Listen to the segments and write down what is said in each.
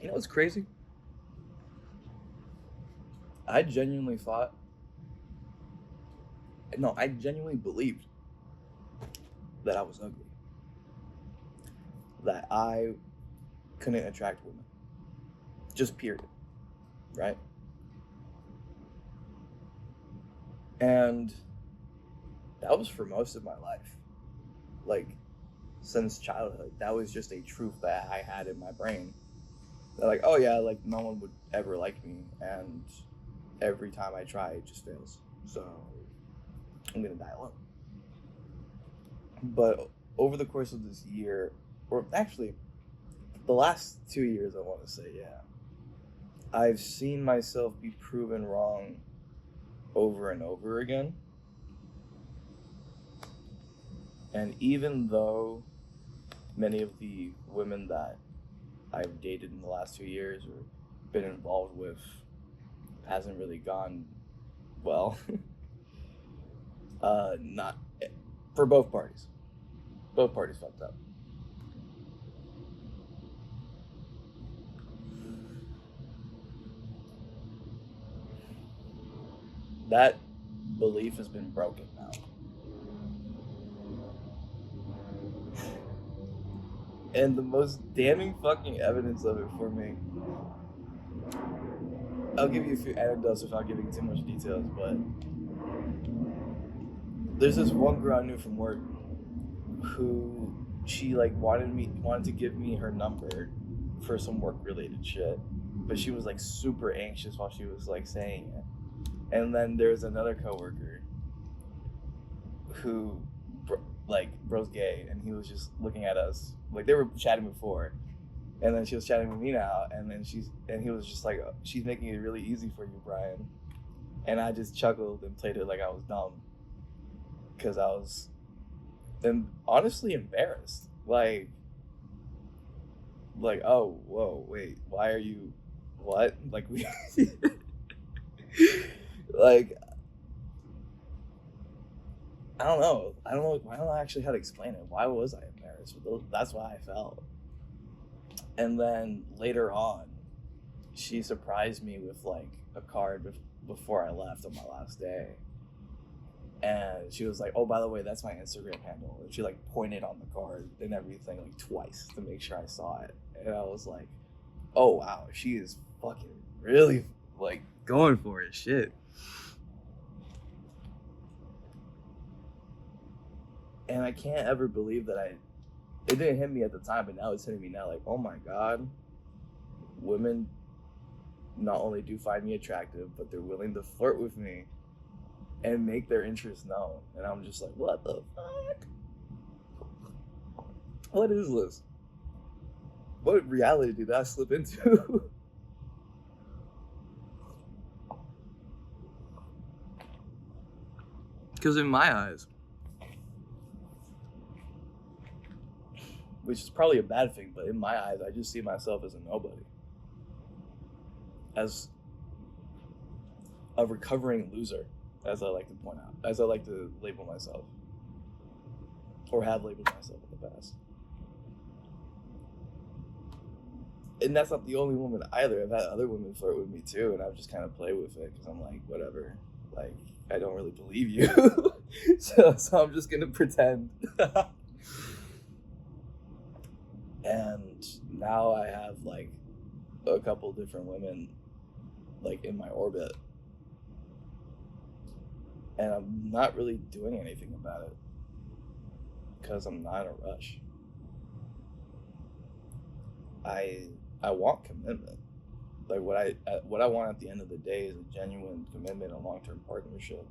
You know what's crazy? I genuinely thought, no, I genuinely believed that I was ugly, that I couldn't attract women, just period, right? And that was for most of my life. Like, since childhood, that was just a truth that I had in my brain. That, like, oh yeah, like, no one would ever like me, and every time I try, it just fails. So, I'm gonna die alone. But over the course of this year, or actually, the last 2 years, I want to say, yeah, I've seen myself be proven wrong over and over again. And even though many of the women that I've dated in the last 2 years or been involved with hasn't really gone well, not for both parties. Both parties fucked up. That belief has been broken now. And the most damning fucking evidence of it for me, I'll give you a few anecdotes without giving too much details, but there's this one girl I knew from work who she like wanted to give me her number for some work related shit, but she was like super anxious while she was like saying it. And then there's another coworker who like bro's gay, and he was just looking at us like they were chatting before, and then she was chatting with me now, and then he was just like, she's making it really easy for you, Brian. And I just chuckled and played it like I was dumb because I was honestly embarrassed. Like, oh, whoa, wait, why are you, what? Like, we, like, I don't know. I don't know actually how to explain it. Why was I embarrassed? That's why I felt. And then later on, she surprised me with like a card before I left on my last day. And she was like, "Oh, by the way, that's my Instagram handle." And she like pointed on the card and everything like twice to make sure I saw it. And I was like, "Oh wow, she is fucking really like going for it." Shit. And I can't ever believe that it didn't hit me at the time, but now it's hitting me now. Like, oh my god, women not only do find me attractive, but they're willing to flirt with me and make their interests known. And I'm just like, what the fuck? What is this? What reality did I slip into? Because in my eyes, which is probably a bad thing, but in my eyes, I just see myself as a nobody, as a recovering loser, as I like to point out, as I like to label myself, or have labeled myself in the past. And that's not the only woman either. I've had other women flirt with me too, and I've just kind of play with it because I'm like, whatever. Like, I don't really believe you, so I'm just gonna pretend. And now I have like a couple different women like in my orbit, and I'm not really doing anything about it because I'm not in a rush. I I want commitment. Like what I want at the end of the day is a genuine commitment, a long-term partnership.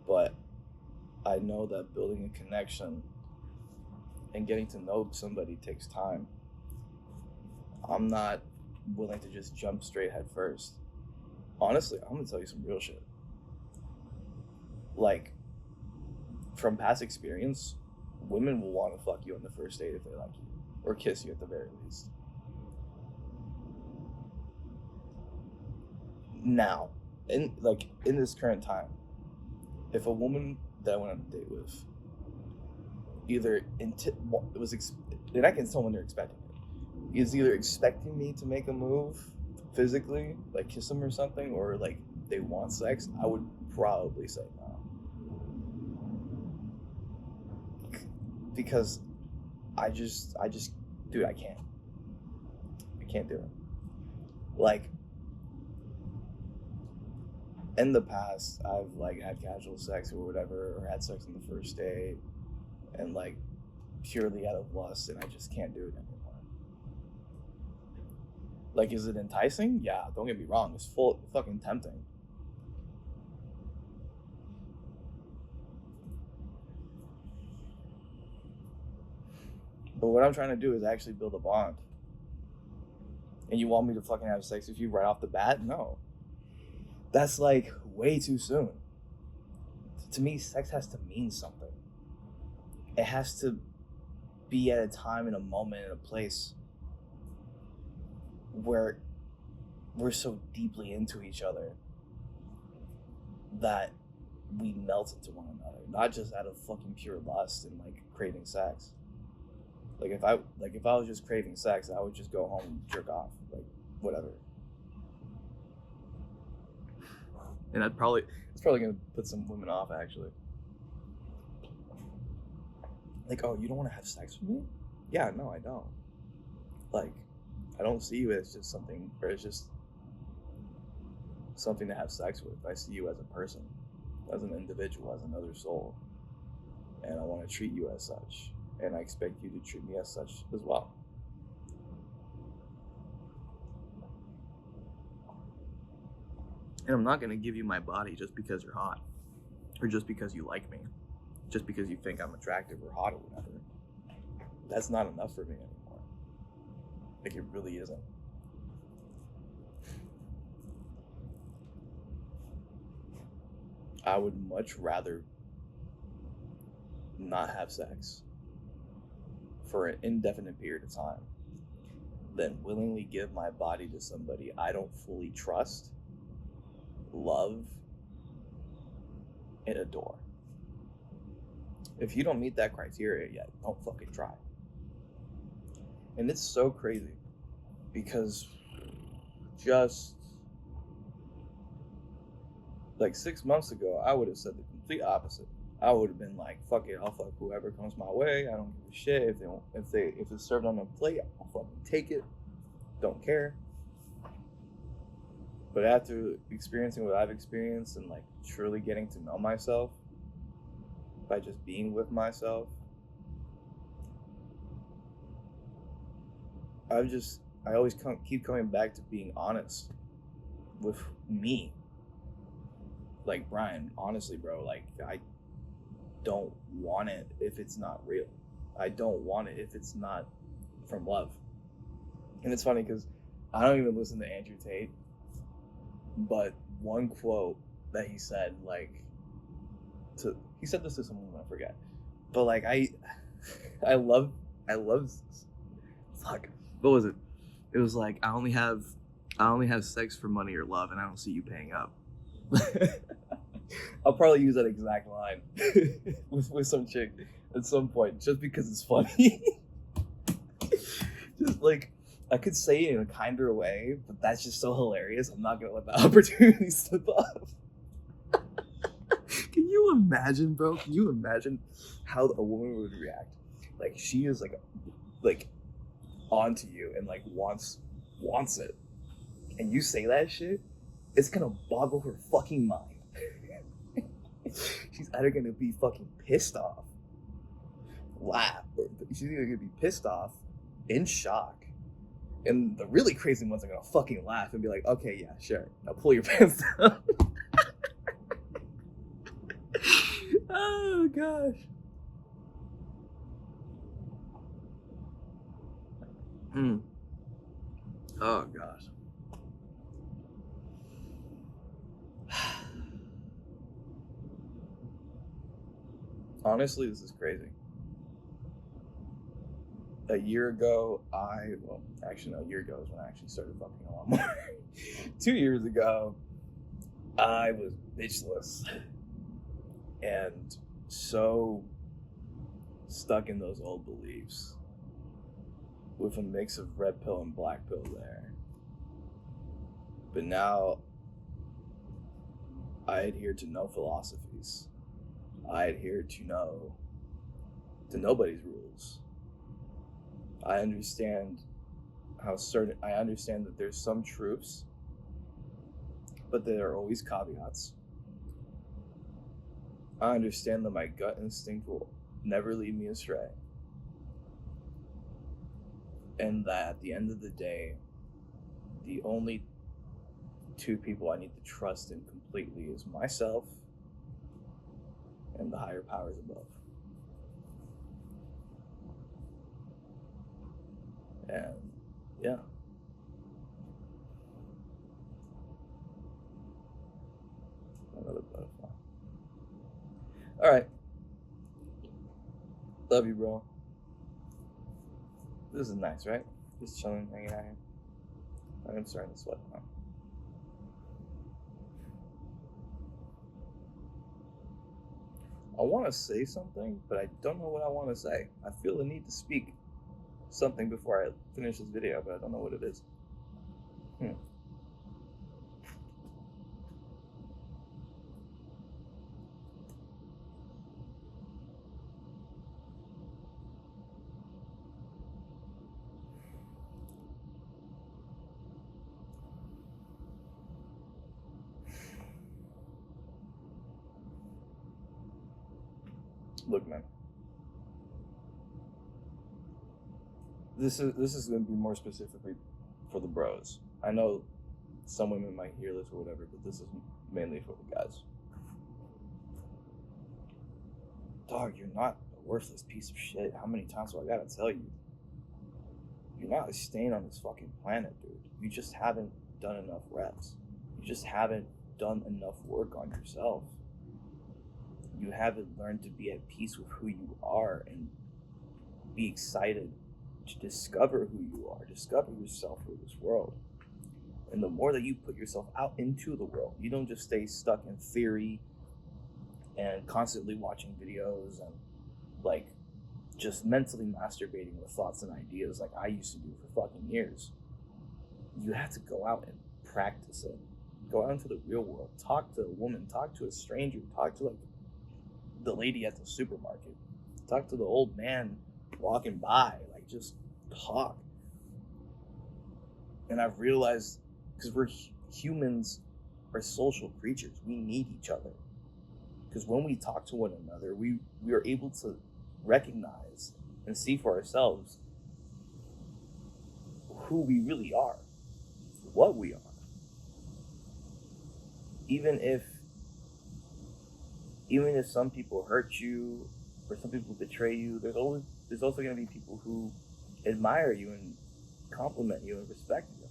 But I know that building a connection and getting to know somebody takes time. I'm not willing to just jump straight head first. Honestly, I'm gonna tell you some real shit. Like, from past experience, women will want to fuck you on the first date if they like you, or kiss you at the very least. Now, in this current time, if a woman that I went on a date with either it was and I can tell when they're expecting it. is either expecting me to make a move physically, like kiss them or something, or like they want sex, I would probably say no. Because dude, I can't do it. Like, in the past, I've like had casual sex or whatever, or had sex on the first date, and like purely out of lust, and I just can't do it anymore. Like, is it enticing? Yeah, don't get me wrong, it's full fucking tempting. But what I'm trying to do is actually build a bond. And you want me to fucking have sex with you right off the bat? No. That's like way too soon. To me, sex has to mean something. It has to be at a time and a moment and a place where we're so deeply into each other that we melt into one another, not just out of fucking pure lust and like craving sex. Like if I was just craving sex, I would just go home and jerk off, like whatever. And it's probably gonna put some women off actually. Like, oh, you don't want to have sex with me? Yeah, no, I don't. Like, I don't see you as just something, or it's just something to have sex with. I see you as a person, as an individual, as another soul, and I want to treat you as such, and I expect you to treat me as such as well. And I'm not going to give you my body just because you're hot, or just because you like me, just because you think I'm attractive or hot or whatever. That's not enough for me anymore. Like, it really isn't. I would much rather not have sex for an indefinite period of time than willingly give my body to somebody I don't fully trust, love, and adore. If you don't meet that criteria yet, don't fucking try. And it's so crazy because just like 6 months ago, I would have said the complete opposite. I would have been like, "Fuck it, I'll fuck whoever comes my way. I don't give a shit if it's served on a plate, I'll fucking take it. Don't care." But after experiencing what I've experienced and like truly getting to know myself by just being with myself, I always keep coming back to being honest with me. Like, Brian, honestly, bro, like, I don't want it if it's not real. I don't want it if it's not from love. And it's funny because I don't even listen to Andrew Tate, but one quote that he said, like, he said this to someone, I forget, but like I love fuck, what was it? It was like, I only have sex for money or love, and I don't see you paying up. I'll probably use that exact line with some chick at some point, just because it's funny. Just like, I could say it in a kinder way, but that's just so hilarious. I'm not gonna let that opportunity slip up. Can you imagine, bro? Can you imagine how a woman would react? Like, she is like onto you and like wants it, and you say that shit, it's gonna boggle her fucking mind. She's either gonna be fucking pissed off, laugh, or she's either gonna be pissed off, in shock, and the really crazy ones are gonna fucking laugh and be like, "Okay, yeah, sure, now pull your pants down." Oh gosh. Oh gosh. Honestly, this is crazy. A year ago, a year ago is when I actually started fucking a lot more. 2 years ago, I was bitchless and so stuck in those old beliefs with a mix of red pill and black pill there. But now I adhere to no philosophies. I adhere to nobody's rules. I understand that there's some truths, but there are always caveats. I understand that my gut instinct will never lead me astray. And that at the end of the day, the only two people I need to trust in completely is myself and the higher powers above. And yeah. Another butterfly. All right. Love you, bro. This is nice, right? Just chilling, hanging out here. I'm starting to sweat now. I want to say something, but I don't know what I want to say. I feel the need to speak something before I finish this video, but I don't know what it is. Look, man. This is going to be more specifically for the bros. I know some women might hear this or whatever, but this is mainly for the guys. Dog, you're not a worthless piece of shit. How many times do I gotta tell you? You're not a stain on this fucking planet, dude. You just haven't done enough reps. You just haven't done enough work on yourself. You haven't learned to be at peace with who you are and be excited to discover who you are, discover yourself through this world. And the more that you put yourself out into the world, you don't just stay stuck in theory and constantly watching videos and like just mentally masturbating with thoughts and ideas like I used to do for fucking years. You have to go out and practice it. Go out into the real world. Talk to a woman, talk to a stranger, talk to like the lady at the supermarket, talk to the old man walking by, like just talk. And I've realized, because we're humans are social creatures, we need each other. Because when we talk to one another, we are able to recognize and see for ourselves who we really are, what we are. Even if some people hurt you or some people betray you, there's also going to be people who admire you and compliment you and respect you.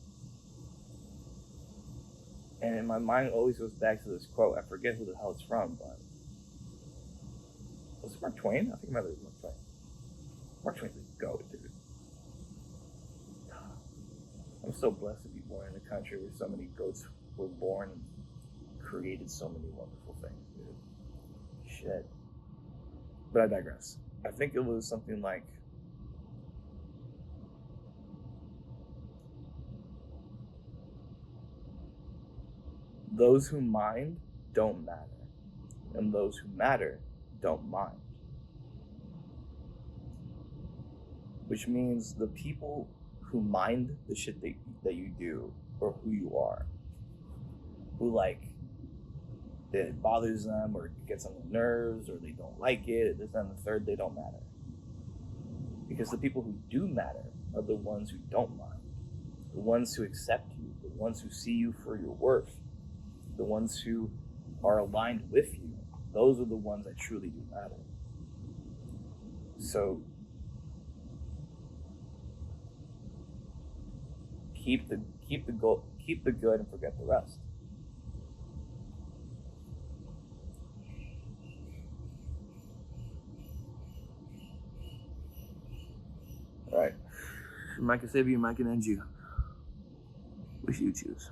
And in my mind, it always goes back to this quote. I forget who the hell it's from, but was it Mark Twain? I think it might have been Mark Twain. Mark Twain's a goat, dude. I'm so blessed to be born in a country where so many goats were born and created so many wonderful things, dude. Shit. But I digress. I think it was something like, those who mind don't matter, and those who matter don't mind. Which means the people who mind the shit that you do or who you are, who like it bothers them or gets on their nerves or they don't like it, this and the third, they don't matter. Because the people who do matter are the ones who don't mind, the ones who accept you, the ones who see you for your worth, the ones who are aligned with you. Those are the ones that truly do matter. So keep the good and forget the rest. All right. Mike can save you, Mike can end you. Which you choose.